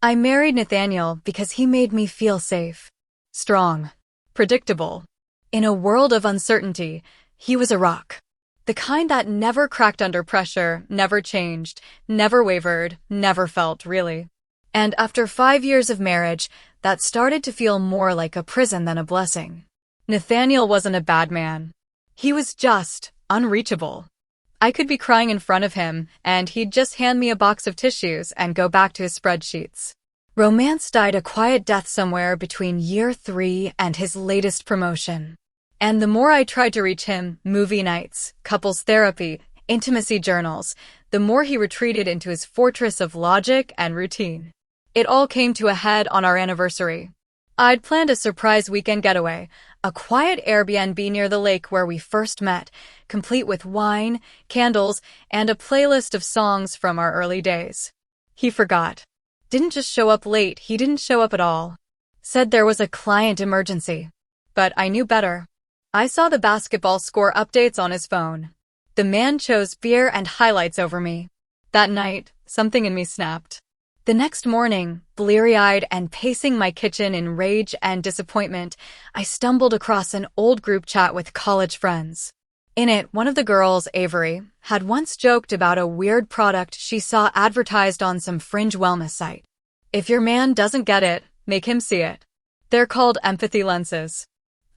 I married Nathaniel because he made me feel safe, strong, predictable. In a world of uncertainty, he was a rock. The kind that never cracked under pressure, never changed, never wavered, never felt, really. And after 5 years of marriage, that started to feel more like a prison than a blessing. Nathaniel wasn't a bad man. He was just unreachable. I could be crying in front of him, and he'd just hand me a box of tissues and go back to his spreadsheets. Romance died a quiet death somewhere between year 3 and his latest promotion. And the more I tried to reach him, movie nights, couples therapy, intimacy journals, the more he retreated into his fortress of logic and routine. It all came to a head on our anniversary. I'd planned a surprise weekend getaway, a quiet Airbnb near the lake where we first met, complete with wine, candles, and a playlist of songs from our early days. He forgot. Didn't just show up late, he didn't show up at all. Said there was a client emergency. But I knew better. I saw the basketball score updates on his phone. The man chose beer and highlights over me. That night, something in me snapped. The next morning, bleary-eyed and pacing my kitchen in rage and disappointment, I stumbled across an old group chat with college friends. In it, one of the girls, Avery, had once joked about a weird product she saw advertised on some fringe wellness site. If your man doesn't get it, make him see it. They're called empathy lenses.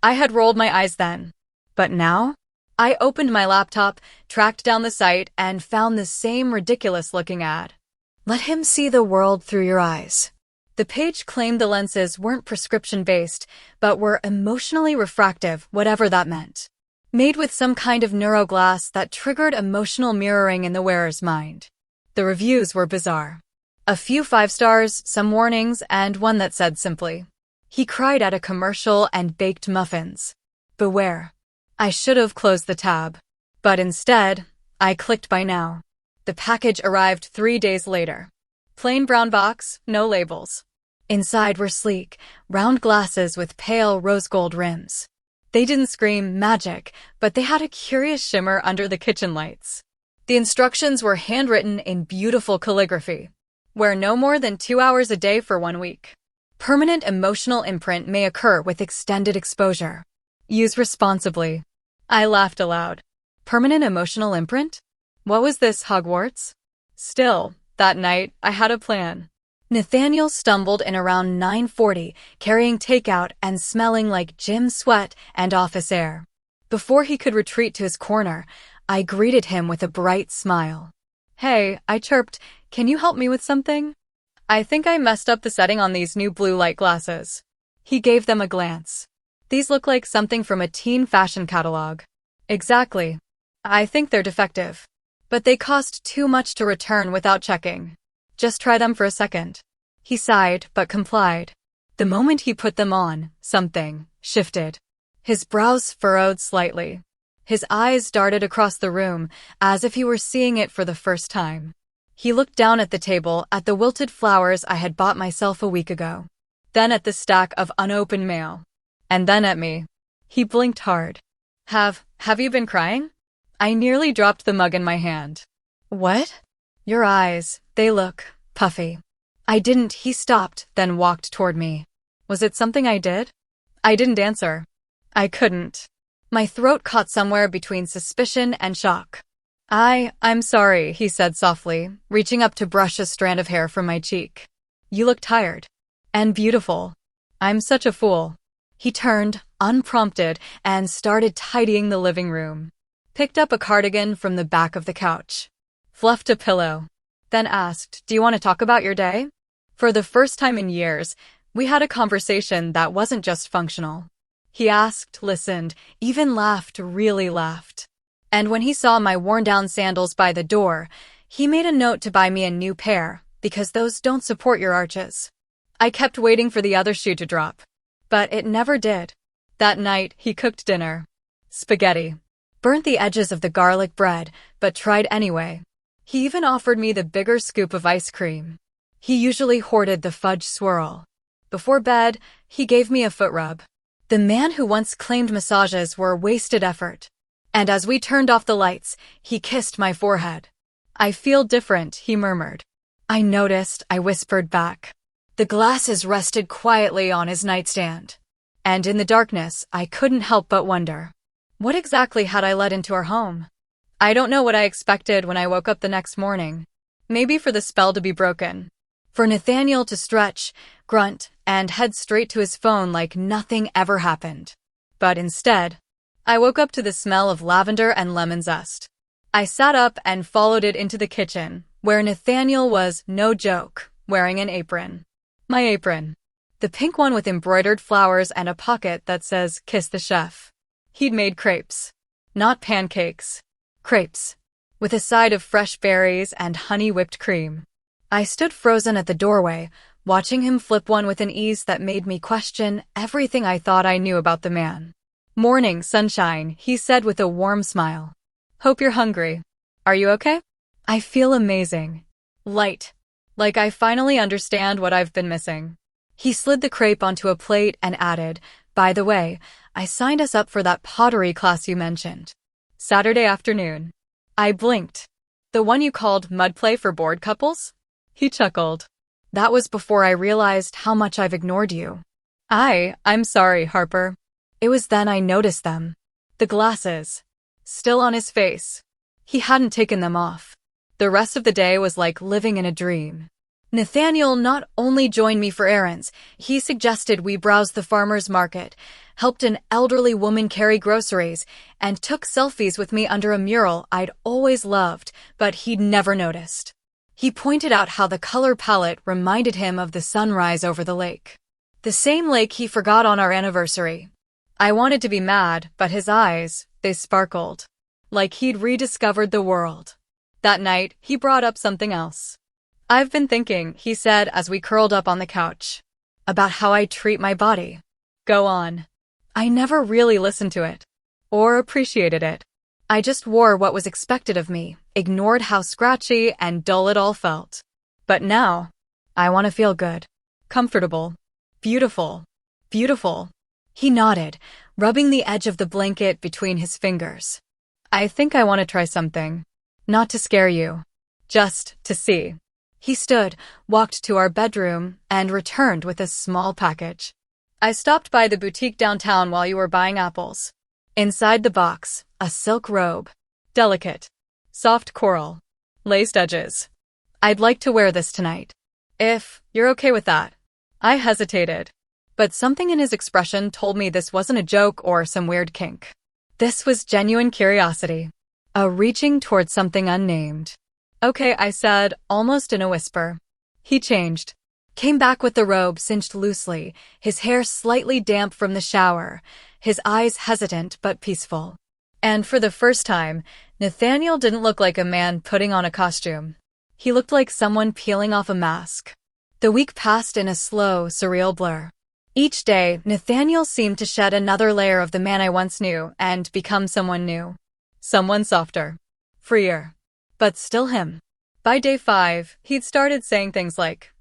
I had rolled my eyes then. But now? I opened my laptop, tracked down the site, and found the same ridiculous-looking ad. Let him see the world through your eyes. The page claimed the lenses weren't prescription-based, but were emotionally refractive, whatever that meant. Made with some kind of neuroglass that triggered emotional mirroring in the wearer's mind. The reviews were bizarre. A few 5 stars, some warnings, and one that said simply, "He cried at a commercial and baked muffins. Beware." I should have closed the tab. But instead, I clicked buy now. The package arrived 3 days later. Plain brown box, no labels. Inside were sleek, round glasses with pale rose gold rims. They didn't scream magic, but they had a curious shimmer under the kitchen lights. The instructions were handwritten in beautiful calligraphy. Wear no more than 2 hours a day for 1 week. Permanent emotional imprint may occur with extended exposure. Use responsibly. I laughed aloud. Permanent emotional imprint? What was this, Hogwarts? Still, that night, I had a plan. Nathaniel stumbled in around 9:40, carrying takeout and smelling like gym sweat and office air. Before he could retreat to his corner, I greeted him with a bright smile. "Hey," I chirped, "can you help me with something? I think I messed up the setting on these new blue light glasses." He gave them a glance. "These look like something from a teen fashion catalog." "Exactly. I think they're defective. But they cost too much to return without checking. Just try them for a second." He sighed, but complied. The moment he put them on, something shifted. His brows furrowed slightly. His eyes darted across the room, as if he were seeing it for the first time. He looked down at the table, at the wilted flowers I had bought myself a week ago. Then at the stack of unopened mail. And then at me. He blinked hard. Have you been crying?" I nearly dropped the mug in my hand. "What?" "Your eyes, they look puffy." I didn't. He stopped, then walked toward me. Was it something I did? I didn't answer. I couldn't. My throat caught somewhere between suspicion and shock. I'm sorry," he said softly, reaching up to brush a strand of hair from my cheek. "You look tired. And beautiful. I'm such a fool." He turned, unprompted, and started tidying the living room. Picked up a cardigan from the back of the couch. Fluffed a pillow. Then asked, "Do you want to talk about your day?" For the first time in years, we had a conversation that wasn't just functional. He asked, listened, even laughed, really laughed. And when he saw my worn-down sandals by the door, he made a note to buy me a new pair, because those don't support your arches. I kept waiting for the other shoe to drop. But it never did. That night, he cooked dinner. Spaghetti. Burnt the edges of the garlic bread, but tried anyway. He even offered me the bigger scoop of ice cream. He usually hoarded the fudge swirl. Before bed, he gave me a foot rub. The man who once claimed massages were wasted effort. And as we turned off the lights, he kissed my forehead. "I feel different," he murmured. I noticed, I whispered back. The glasses rested quietly on his nightstand. And in the darkness, I couldn't help but wonder, what exactly had I let into our home? I don't know what I expected when I woke up the next morning. Maybe for the spell to be broken. For Nathaniel to stretch, grunt, and head straight to his phone like nothing ever happened. But instead, I woke up to the smell of lavender and lemon zest. I sat up and followed it into the kitchen, where Nathaniel was, no joke, wearing an apron. My apron. The pink one with embroidered flowers and a pocket that says, "Kiss the chef." He'd made crepes. Not pancakes. Crepes. With a side of fresh berries and honey whipped cream. I stood frozen at the doorway, watching him flip one with an ease that made me question everything I thought I knew about the man. "Morning, sunshine," he said with a warm smile. "Hope you're hungry. Are you okay?" "I feel amazing. Light. Like I finally understand what I've been missing." He slid the crepe onto a plate and added, "By the way, I signed us up for that pottery class you mentioned. Saturday afternoon." I blinked. "The one you called mud play for bored couples?" He chuckled. "That was before I realized how much I've ignored you." I'm sorry, Harper." It was then I noticed them. The glasses. Still on his face. He hadn't taken them off. The rest of the day was like living in a dream. Nathaniel not only joined me for errands, he suggested we browse the farmer's market, helped an elderly woman carry groceries, and took selfies with me under a mural I'd always loved, but he'd never noticed. He pointed out how the color palette reminded him of the sunrise over the lake. The same lake he forgot on our anniversary. I wanted to be mad, but his eyes, they sparkled. Like he'd rediscovered the world. That night, he brought up something else. "I've been thinking," he said as we curled up on the couch, "about how I treat my body." Go on. I never really listened to it. Or appreciated it. I just wore what was expected of me, ignored how scratchy and dull it all felt. But now, I want to feel good. Comfortable. Beautiful. Beautiful. He nodded, rubbing the edge of the blanket between his fingers. "I think I want to try something. Not to scare you. Just to see." He stood, walked to our bedroom, and returned with a small package. "I stopped by the boutique downtown while you were buying apples." Inside the box, a silk robe. Delicate. Soft coral. Laced edges. "I'd like to wear this tonight. If you're okay with that." I hesitated. But something in his expression told me this wasn't a joke or some weird kink. This was genuine curiosity. A reaching towards something unnamed. "Okay," I said, almost in a whisper. He changed. Came back with the robe cinched loosely, his hair slightly damp from the shower, his eyes hesitant but peaceful. And for the first time, Nathaniel didn't look like a man putting on a costume. He looked like someone peeling off a mask. The week passed in a slow, surreal blur. Each day, Nathaniel seemed to shed another layer of the man I once knew and become someone new. Someone softer. Freer. But still him. By day 5, he'd started saying things like,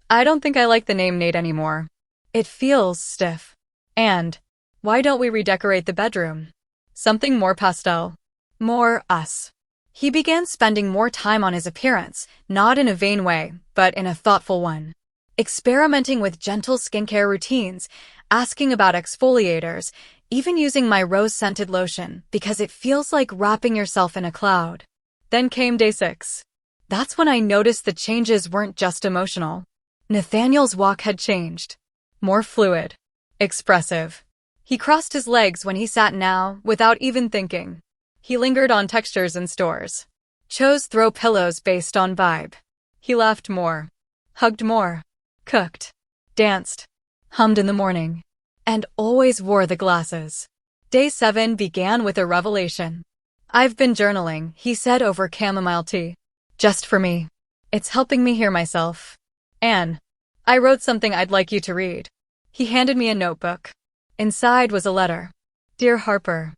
"I don't think I like the name Nate anymore. It feels stiff. And, why don't we redecorate the bedroom? Something more pastel. More us." He began spending more time on his appearance, not in a vain way, but in a thoughtful one. Experimenting with gentle skincare routines, asking about exfoliators, even using my rose-scented lotion because it feels like wrapping yourself in a cloud. Then came day 6. That's when I noticed the changes weren't just emotional. Nathaniel's walk had changed. More fluid. Expressive. He crossed his legs when he sat now, without even thinking. He lingered on textures in stores. Chose throw pillows based on vibe. He laughed more. Hugged more. Cooked. Danced. Hummed in the morning. And always wore the glasses. Day 7 began with a revelation. "I've been journaling," he said over chamomile tea. "Just for me. It's helping me hear myself. And I wrote something I'd like you to read." He handed me a notebook. Inside was a letter. "Dear Harper,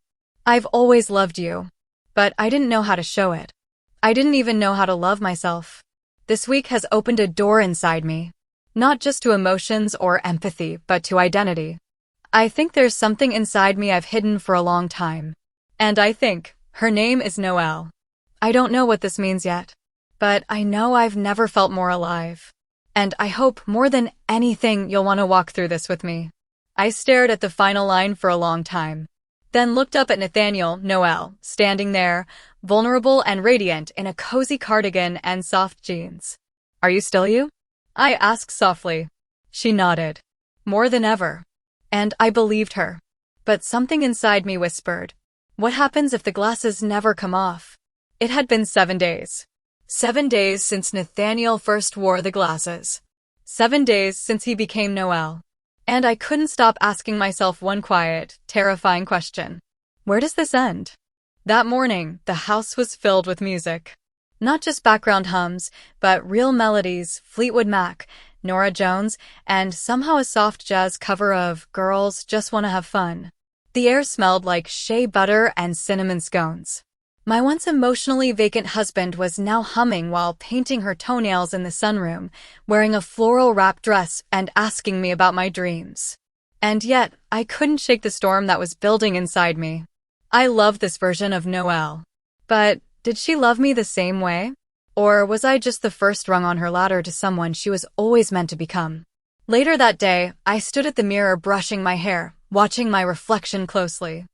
I've always loved you, but I didn't know how to show it. I didn't even know how to love myself. This week has opened a door inside me, not just to emotions or empathy, but to identity. I think there's something inside me I've hidden for a long time. And I think her name is Noel. I don't know what this means yet, but I know I've never felt more alive. And I hope more than anything you'll want to walk through this with me. I stared at the final line for a long time, then looked up at Nathaniel, Noel, standing there, vulnerable and radiant in a cozy cardigan and soft jeans. Are you still you? I asked softly. She nodded. More than ever. And I believed her. But something inside me whispered, what happens if the glasses never come off? It had been 7 days. 7 days since Nathaniel first wore the glasses. 7 days since he became Noel. And I couldn't stop asking myself one quiet, terrifying question. Where does this end? That morning, the house was filled with music. Not just background hums, but real melodies, Fleetwood Mac, Norah Jones, and somehow a soft jazz cover of Girls Just Wanna Have Fun. The air smelled like shea butter and cinnamon scones. My once emotionally vacant husband was now humming while painting her toenails in the sunroom, wearing a floral wrap dress and asking me about my dreams. And yet, I couldn't shake the storm that was building inside me. I loved this version of Noel. But did she love me the same way? Or was I just the first rung on her ladder to someone she was always meant to become? Later that day, I stood at the mirror brushing my hair, watching my reflection closely.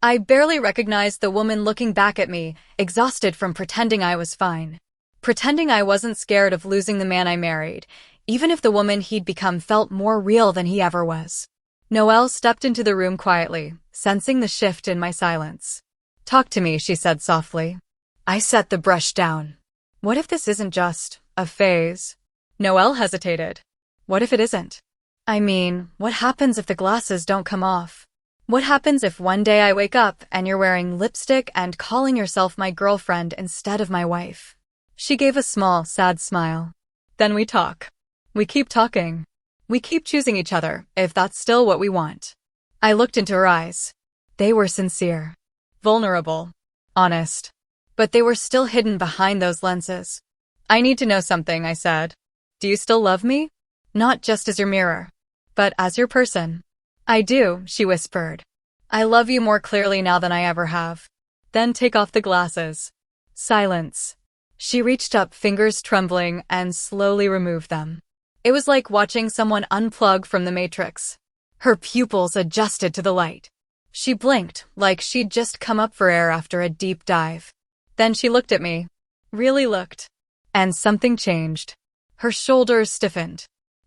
I barely recognized the woman looking back at me, exhausted from pretending I was fine. Pretending I wasn't scared of losing the man I married, even if the woman he'd become felt more real than he ever was. Noel stepped into the room quietly, sensing the shift in my silence. Talk to me, she said softly. I set the brush down. What if this isn't just a phase? Noel hesitated. What if it isn't? I mean, what happens if the glasses don't come off? What happens if one day I wake up and you're wearing lipstick and calling yourself my girlfriend instead of my wife? She gave a small, sad smile. Then we talk. We keep talking. We keep choosing each other, if that's still what we want. I looked into her eyes. They were sincere, vulnerable, honest. But they were still hidden behind those lenses. I need to know something, I said. Do you still love me? Not just as your mirror, but as your person. I do, she whispered. I love you more clearly now than I ever have. Then take off the glasses. Silence. She reached up, fingers trembling, and slowly removed them. It was like watching someone unplug from the Matrix. Her pupils adjusted to the light. She blinked, like she'd just come up for air after a deep dive. Then she looked at me. Really looked. And something changed. Her shoulders stiffened.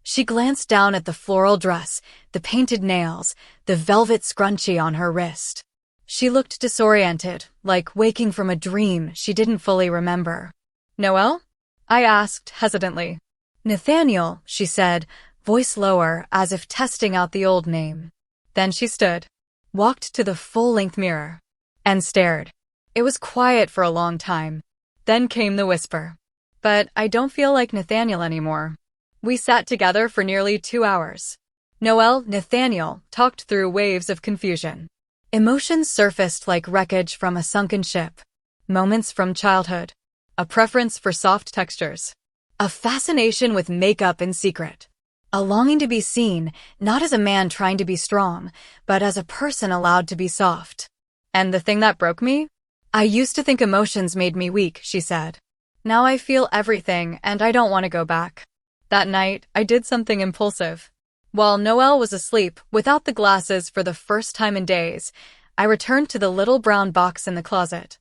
She glanced down at the floral dress, the painted nails, the velvet scrunchie on her wrist. She looked disoriented, like waking from a dream she didn't fully remember. Noel? I asked hesitantly. Nathaniel, she said, voice lower, as if testing out the old name. Then she stood, walked to the full-length mirror, and stared. It was quiet for a long time. Then came the whisper. But I don't feel like Nathaniel anymore. We sat together for nearly 2 hours. Nathaniel talked through waves of confusion. Emotions surfaced like wreckage from a sunken ship. Moments from childhood. A preference for soft textures. A fascination with makeup in secret. A longing to be seen, not as a man trying to be strong, but as a person allowed to be soft. And the thing that broke me? I used to think emotions made me weak, she said. Now I feel everything, and I don't want to go back. That night, I did something impulsive. While Noel was asleep, without the glasses for the first time in days, I returned to the little brown box in the closet.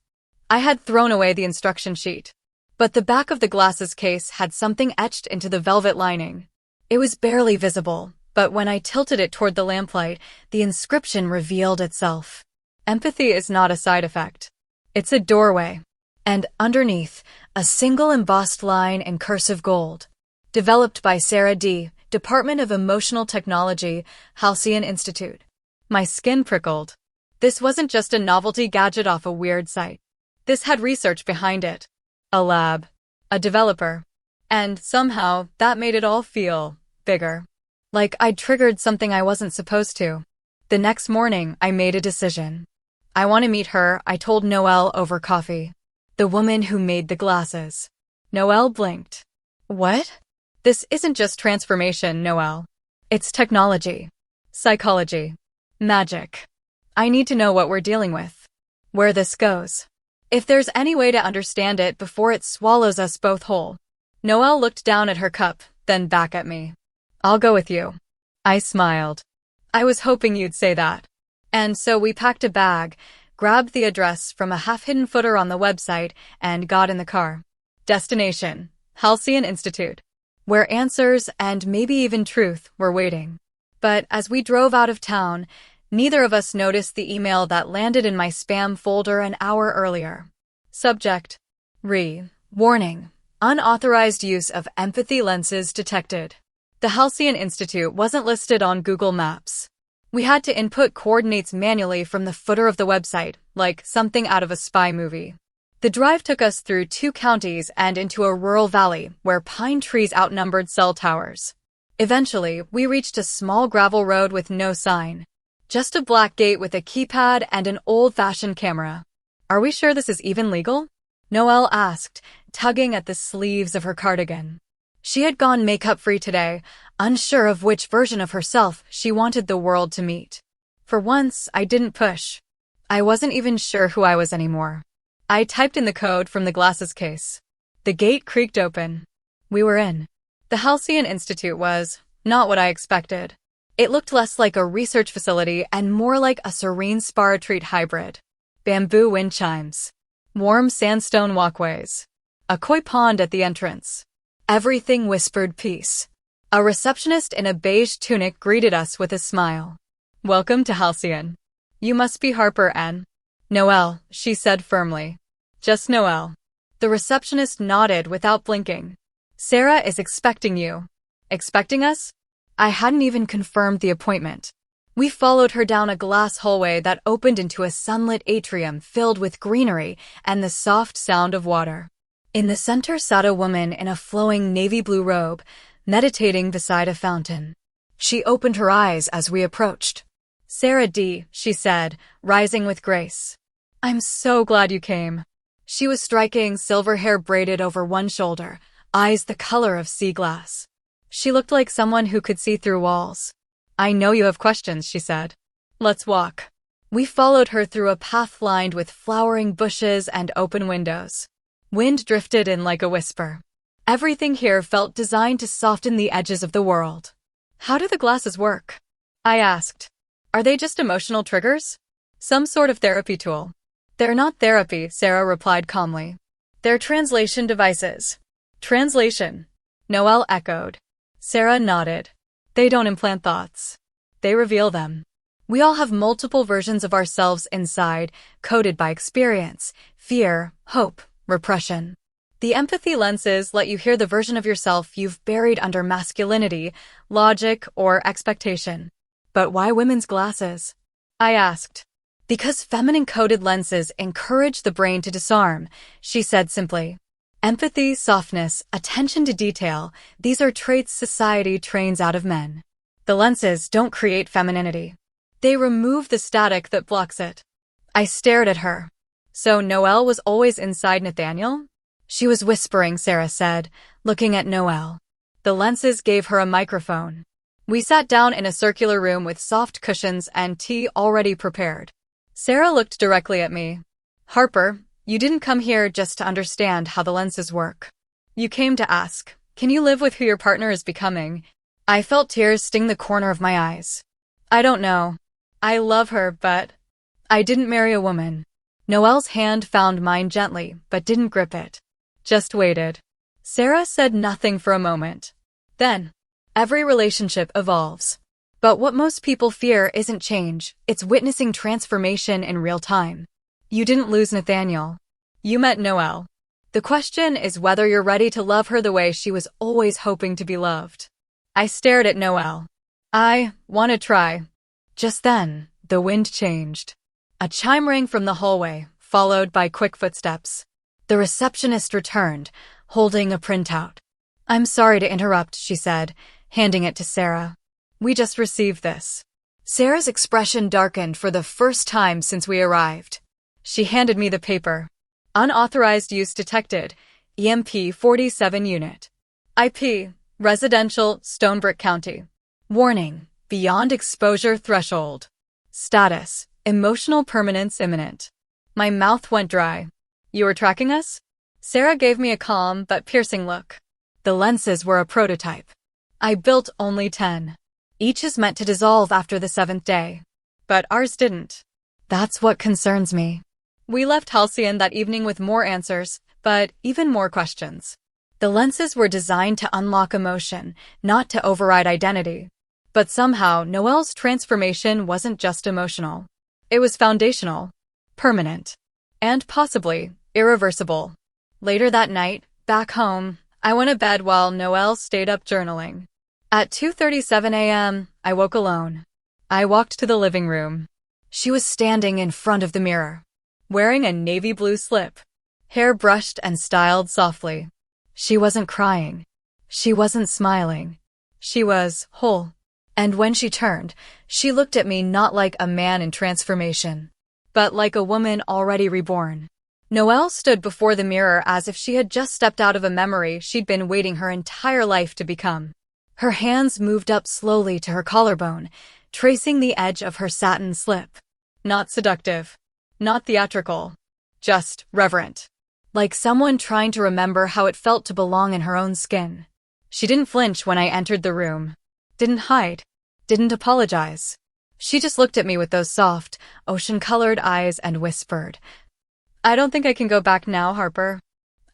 I had thrown away the instruction sheet. But the back of the glasses case had something etched into the velvet lining. It was barely visible, but when I tilted it toward the lamplight, the inscription revealed itself. Empathy is not a side effect. It's a doorway. And underneath, a single embossed line in cursive gold. Developed by Sarah D., Department of Emotional Technology, Hian Institute. My skin prickled. This wasn't just a novelty gadget off a weird site. This had research behind it. A lab. A developer. And somehow, that made it all feel bigger. Like I'd triggered something I wasn't supposed to. The next morning, I made a decision. I want to meet her, I told Noel over coffee. The woman who made the glasses. Noel blinked. What? This isn't just transformation, Noel. It's technology. Psychology. Magic. I need to know what we're dealing with. Where this goes. If there's any way to understand it before it swallows us both whole. Noel looked down at her cup, then back at me. I'll go with you. I smiled. I was hoping you'd say that. And so we packed a bag, grabbed the address from a half-hidden footer on the website, and got in the car. Destination: Hian Institute, where answers and maybe even truth were waiting. But as we drove out of town, neither of us noticed the email that landed in my spam folder an hour earlier. Subject: Warning. Unauthorized use of empathy lenses detected. The Hian Institute wasn't listed on Google Maps. We had to input coordinates manually from the footer of the website, like something out of a spy movie. The drive took us through 2 counties and into a rural valley where pine trees outnumbered cell towers. Eventually, we reached a small gravel road with no sign. Just a black gate with a keypad and an old-fashioned camera. Are we sure this is even legal? Noel asked, tugging at the sleeves of her cardigan. She had gone makeup-free today, unsure of which version of herself she wanted the world to meet. For once, I didn't push. I wasn't even sure who I was anymore. I typed in the code from the glasses case. The gate creaked open. We were in. The Hian Institute was not what I expected. It looked less like a research facility and more like a serene spa-retreat hybrid. Bamboo wind chimes. Warm sandstone walkways. A koi pond at the entrance. Everything whispered peace. A receptionist in a beige tunic greeted us with a smile. Welcome to Hian. You must be Harper N. Noel, she said firmly. Just Noel. The receptionist nodded without blinking. Sarah is expecting you. Expecting us? I hadn't even confirmed the appointment. We followed her down a glass hallway that opened into a sunlit atrium filled with greenery and the soft sound of water. In the center sat a woman in a flowing navy blue robe, meditating beside a fountain. She opened her eyes as we approached. Sarah D., she said, rising with grace. I'm so glad you came. She was striking, silver hair braided over one shoulder, eyes the color of sea glass. She looked like someone who could see through walls. I know you have questions, she said. Let's walk. We followed her through a path lined with flowering bushes and open windows. Wind drifted in like a whisper. Everything here felt designed to soften the edges of the world. How do the glasses work? I asked. Are they just emotional triggers? Some sort of therapy tool? They're not therapy, Sarah replied calmly. They're translation devices. Translation? Noel echoed. Sarah nodded. They don't implant thoughts. They reveal them. We all have multiple versions of ourselves inside, coded by experience, fear, hope, repression. The empathy lenses let you hear the version of yourself you've buried under masculinity, logic, or expectation. But why women's glasses? I asked. Because feminine-coded lenses encourage the brain to disarm, she said simply. Empathy, softness, attention to detail, these are traits society trains out of men. The lenses don't create femininity. They remove the static that blocks it. I stared at her. So Noel was always inside Nathaniel? She was whispering, Sarah said, looking at Noel. The lenses gave her a microphone. We sat down in a circular room with soft cushions and tea already prepared. Sarah looked directly at me. Harper, you didn't come here just to understand how the lenses work. You came to ask, can you live with who your partner is becoming? I felt tears sting the corner of my eyes. I don't know. I love her, but I didn't marry a woman. Noel's hand found mine gently, but didn't grip it. Just waited. Sarah said nothing for a moment. Then, every relationship evolves. But what most people fear isn't change, it's witnessing transformation in real time. You didn't lose Nathaniel. You met Noel. The question is whether you're ready to love her the way she was always hoping to be loved. I stared at Noel. I want to try. Just then, the wind changed. A chime rang from the hallway, followed by quick footsteps. The receptionist returned, holding a printout. I'm sorry to interrupt, she said, handing it to Sarah. We just received this. Sarah's expression darkened for the first time since we arrived. She handed me the paper. Unauthorized use detected, EMP 47 unit. IP, residential, Stonebrick County. Warning, beyond exposure threshold. Status, emotional permanence imminent. My mouth went dry. You were tracking us? Sarah gave me a calm but piercing look. The lenses were a prototype. I built only 10. Each is meant to dissolve after the 7th day. But ours didn't. That's what concerns me. We left Halcyon that evening with more answers, but even more questions. The lenses were designed to unlock emotion, not to override identity. But somehow, Noel's transformation wasn't just emotional. It was foundational, permanent, and possibly irreversible. Later that night, back home, I went to bed while Noel stayed up journaling. At 2:37 a.m., I woke alone. I walked to the living room. She was standing in front of the mirror, wearing a navy blue slip, hair brushed and styled softly. She wasn't crying. She wasn't smiling. She was whole. And when she turned, she looked at me not like a man in transformation, but like a woman already reborn. Noel stood before the mirror as if she had just stepped out of a memory she'd been waiting her entire life to become. Her hands moved up slowly to her collarbone, tracing the edge of her satin slip. Not seductive, not theatrical, just reverent. Like someone trying to remember how it felt to belong in her own skin. She didn't flinch when I entered the room. Didn't hide. Didn't apologize. She just looked at me with those soft, ocean-colored eyes and whispered, "I don't think I can go back now, Harper."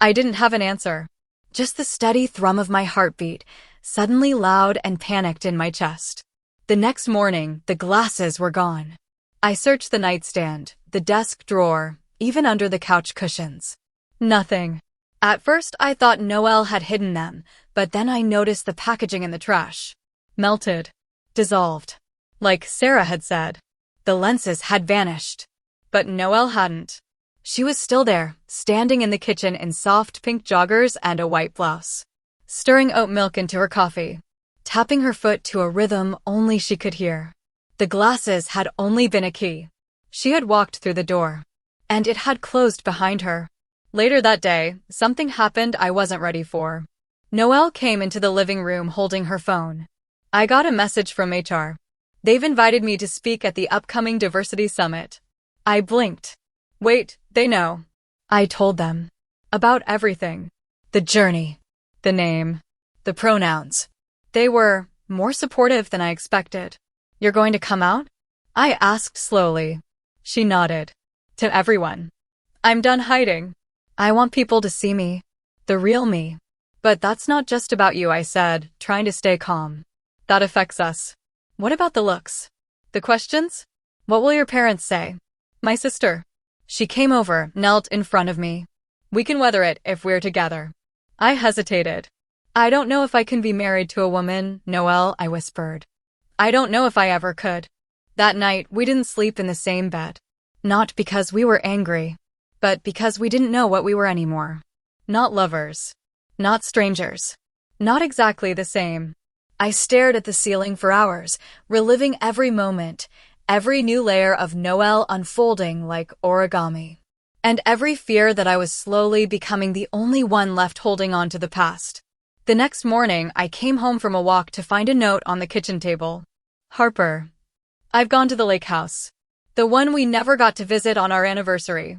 I didn't have an answer. Just the steady thrum of my heartbeat, suddenly loud and panicked in my chest. The next morning, the glasses were gone. I searched the nightstand, the desk drawer, even under the couch cushions. Nothing. At first, I thought Noel had hidden them, but then I noticed the packaging in the trash. Melted. Dissolved. Like Sarah had said. The lenses had vanished. But Noel hadn't. She was still there, standing in the kitchen in soft pink joggers and a white blouse, stirring oat milk into her coffee, tapping her foot to a rhythm only she could hear. The glasses had only been a key. She had walked through the door, and it had closed behind her. Later that day, something happened I wasn't ready for. Noel came into the living room holding her phone. I got a message from HR. They've invited me to speak at the upcoming Diversity Summit. I blinked. Wait, they know. I told them. About everything. The journey. The name. The pronouns. They were more supportive than I expected. You're going to come out? I asked slowly. She nodded. To everyone. I'm done hiding. I want people to see me. The real me. But that's not just about you, I said, trying to stay calm. That affects us. What about the looks? The questions? What will your parents say? My sister. She came over, knelt in front of me. We can weather it if we're together. I hesitated. I don't know if I can be married to a woman, Noel, I whispered. I don't know if I ever could. That night, we didn't sleep in the same bed. Not because we were angry, but because we didn't know what we were anymore. Not lovers. Not strangers. Not exactly the same. I stared at the ceiling for hours, reliving every moment, every new layer of Noel unfolding like origami. And every fear that I was slowly becoming the only one left holding on to the past. The next morning, I came home from a walk to find a note on the kitchen table. Harper. I've gone to the lake house. The one we never got to visit on our anniversary.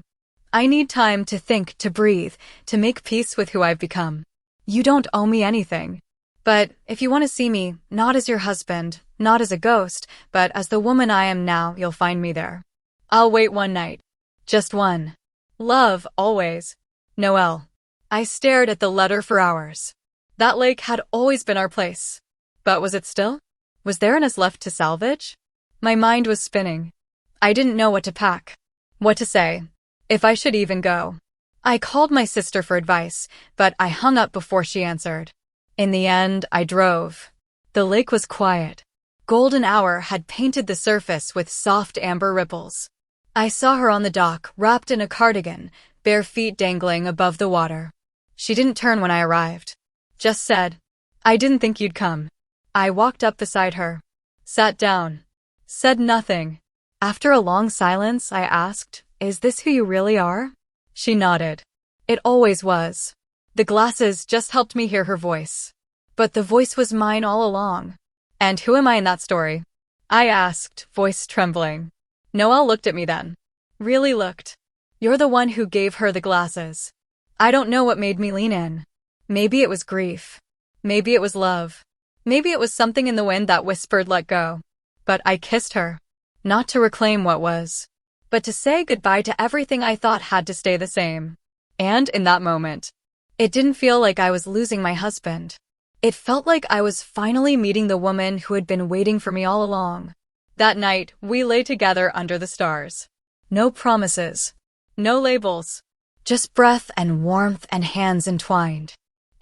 I need time to think, to breathe, to make peace with who I've become. You don't owe me anything. But if you want to see me, not as your husband, not as a ghost, but as the woman I am now, you'll find me there. I'll wait one night. Just one. Love, always. Noel. I stared at the letter for hours. That lake had always been our place. But was it still? Was there an us left to salvage? My mind was spinning. I didn't know what to pack. What to say. If I should even go. I called my sister for advice, but I hung up before she answered. In the end, I drove. The lake was quiet. Golden hour had painted the surface with soft amber ripples. I saw her on the dock, wrapped in a cardigan, bare feet dangling above the water. She didn't turn when I arrived. Just said, I didn't think you'd come. I walked up beside her. Sat down. Said nothing. After a long silence, I asked, Is this who you really are? She nodded. It always was. The glasses just helped me hear her voice. But the voice was mine all along. And who am I in that story? I asked, voice trembling. Noel looked at me then. Really looked. You're the one who gave her the glasses. I don't know what made me lean in. Maybe it was grief. Maybe it was love. Maybe it was something in the wind that whispered, let go. But I kissed her. Not to reclaim what was, but to say goodbye to everything I thought had to stay the same. And in that moment, it didn't feel like I was losing my husband. It felt like I was finally meeting the woman who had been waiting for me all along. That night, we lay together under the stars. No promises. No labels. Just breath and warmth and hands entwined.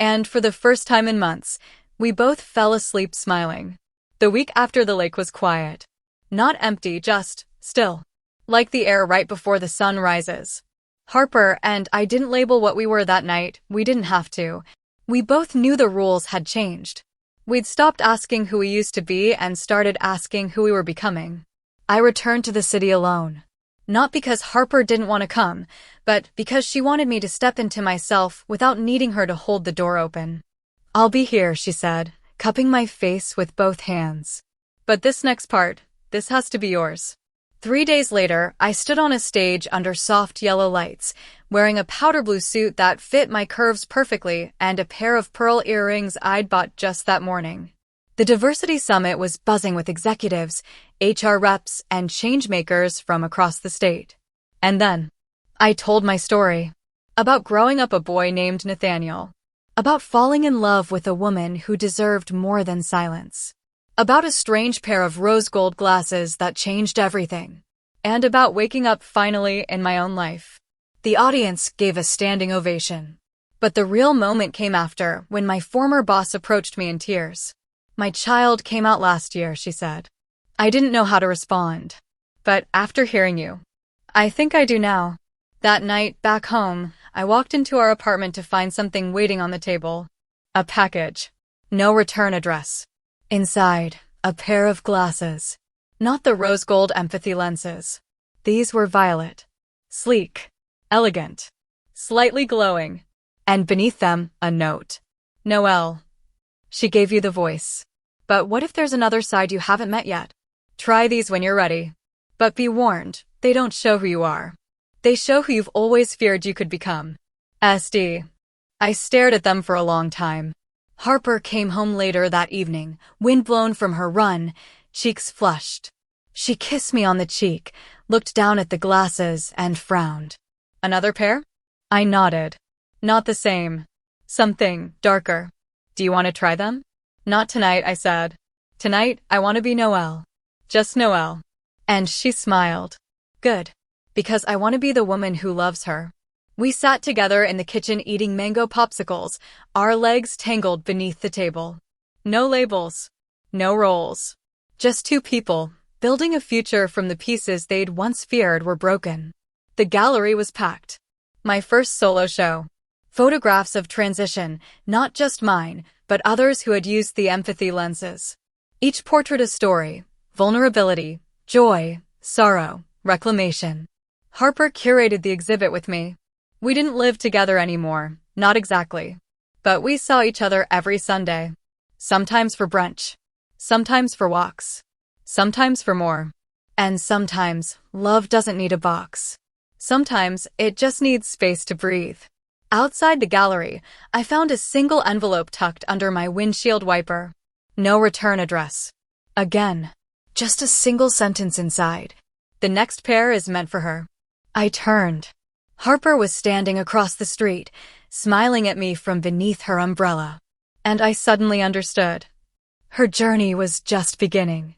And for the first time in months, we both fell asleep smiling. The week after, the lake was quiet. Not empty, just still. Like the air right before the sun rises. Harper and I didn't label what we were that night. We didn't have to. We both knew the rules had changed. We'd stopped asking who we used to be and started asking who we were becoming. I returned to the city alone. Not because Harper didn't want to come, but because she wanted me to step into myself without needing her to hold the door open. I'll be here, she said, cupping my face with both hands. But this next part, this has to be yours. 3 days later, I stood on a stage under soft yellow lights, wearing a powder blue suit that fit my curves perfectly and a pair of pearl earrings I'd bought just that morning. The Diversity Summit was buzzing with executives, HR reps, and changemakers from across the state. And then, I told my story. About growing up a boy named Nathaniel. About falling in love with a woman who deserved more than silence. About a strange pair of rose gold glasses that changed everything. And about waking up finally in my own life. The audience gave a standing ovation. But the real moment came after, when my former boss approached me in tears. My child came out last year, she said. I didn't know how to respond. But after hearing you, I think I do now. That night, back home, I walked into our apartment to find something waiting on the table. A package. No return address. Inside, a pair of glasses. Not the rose gold empathy lenses. These were violet. Sleek. Elegant. Slightly glowing. And beneath them, a note. Noel. She gave you the voice. But what if there's another side you haven't met yet? Try these when you're ready. But be warned, they don't show who you are. They show who you've always feared you could become. SD. I stared at them for a long time. Harper came home later that evening, windblown from her run, cheeks flushed. She kissed me on the cheek, looked down at the glasses, and frowned. Another pair? I nodded. Not the same. Something darker. Do you want to try them? Not tonight, I said. Tonight, I want to be Noel. Just Noel. And she smiled. Good. Because I want to be the woman who loves her. We sat together in the kitchen eating mango popsicles, our legs tangled beneath the table. No labels. No roles. Just two people, building a future from the pieces they'd once feared were broken. The gallery was packed. My first solo show. Photographs of transition, not just mine, but others who had used the empathy lenses. Each portrait a story, vulnerability, joy, sorrow, reclamation. Harper curated the exhibit with me. We didn't live together anymore, not exactly. But we saw each other every Sunday. Sometimes for brunch. Sometimes for walks. Sometimes for more. And sometimes, love doesn't need a box. Sometimes, it just needs space to breathe. Outside the gallery, I found a single envelope tucked under my windshield wiper. No return address. Again. Just a single sentence inside. The next pair is meant for her. I turned. Harper was standing across the street, smiling at me from beneath her umbrella. And I suddenly understood. Her journey was just beginning.